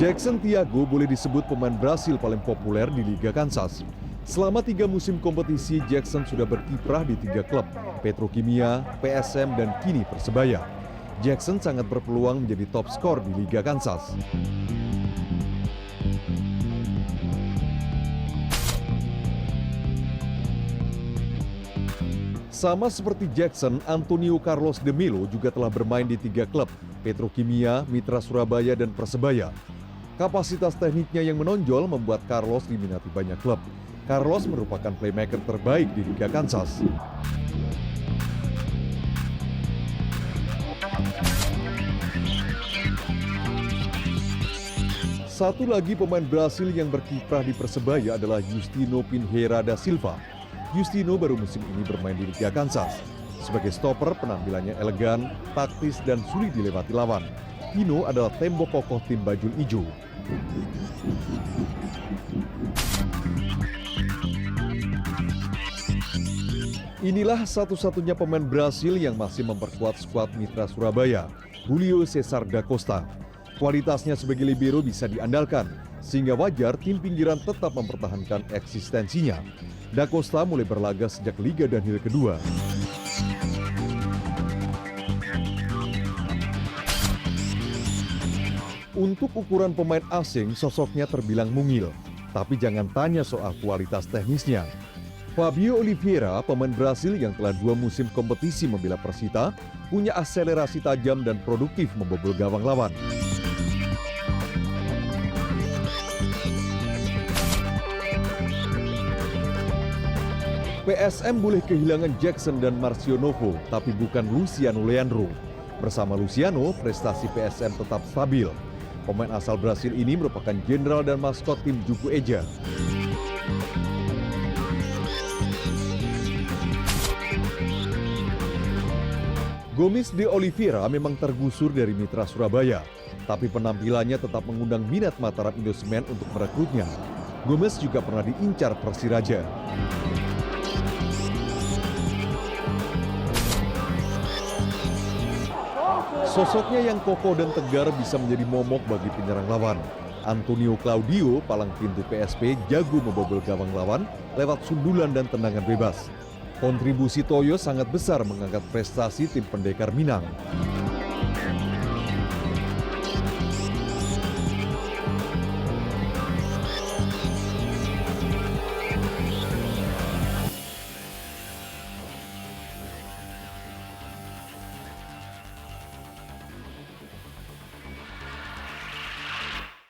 Jackson Tiago boleh disebut pemain Brasil paling populer di Liga Kansas. Selama 3 musim kompetisi, Jackson sudah berkiprah di 3 klub, Petrokimia, PSM, dan kini Persebaya. Jackson sangat berpeluang menjadi top skor di Liga Kansas. Sama seperti Jackson, Antonio Carlos de Melo juga telah bermain di 3 klub, Petrokimia, Mitra Surabaya, dan Persebaya. Kapasitas tekniknya yang menonjol membuat Carlos diminati banyak klub. Carlos merupakan playmaker terbaik di Liga Kansas. Satu lagi pemain Brasil yang berkiprah di Persebaya adalah Justino Pinheira da Silva. Justino baru musim ini bermain di Liga Kansas. Sebagai stopper, penampilannya elegan, taktis, dan sulit dilewati lawan. Pino adalah tembok kokoh tim Bajul Ijo. Inilah satu-satunya pemain Brasil yang masih memperkuat skuad Mitra Surabaya, Julio Cesar da Costa. Kualitasnya sebagai libero bisa diandalkan, sehingga wajar tim pinggiran tetap mempertahankan eksistensinya. Da Costa mulai berlaga sejak Liga Danhil kedua. Untuk ukuran pemain asing, sosoknya terbilang mungil. Tapi jangan tanya soal kualitas teknisnya. Fabio Oliveira, pemain Brasil yang telah 2 musim kompetisi membela Persita, punya akselerasi tajam dan produktif membobol gawang lawan. PSM boleh kehilangan Jackson dan Marcio Novo, tapi bukan Luciano Leandro. Bersama Luciano, prestasi PSM tetap stabil. Pemain asal Brasil ini merupakan jenderal dan maskot tim Juku Eja. Gomes de Oliveira memang tergusur dari Mitra Surabaya, tapi penampilannya tetap mengundang minat Mataram Indosemen untuk merekrutnya. Gomes juga pernah diincar Persiraja. Sosoknya yang kokoh dan tegar bisa menjadi momok bagi penyerang lawan. Antonio Claudio, palang pintu PSP, jago membobol gawang lawan lewat sundulan dan tendangan bebas. Kontribusi Toyo sangat besar mengangkat prestasi tim pendekar Minang.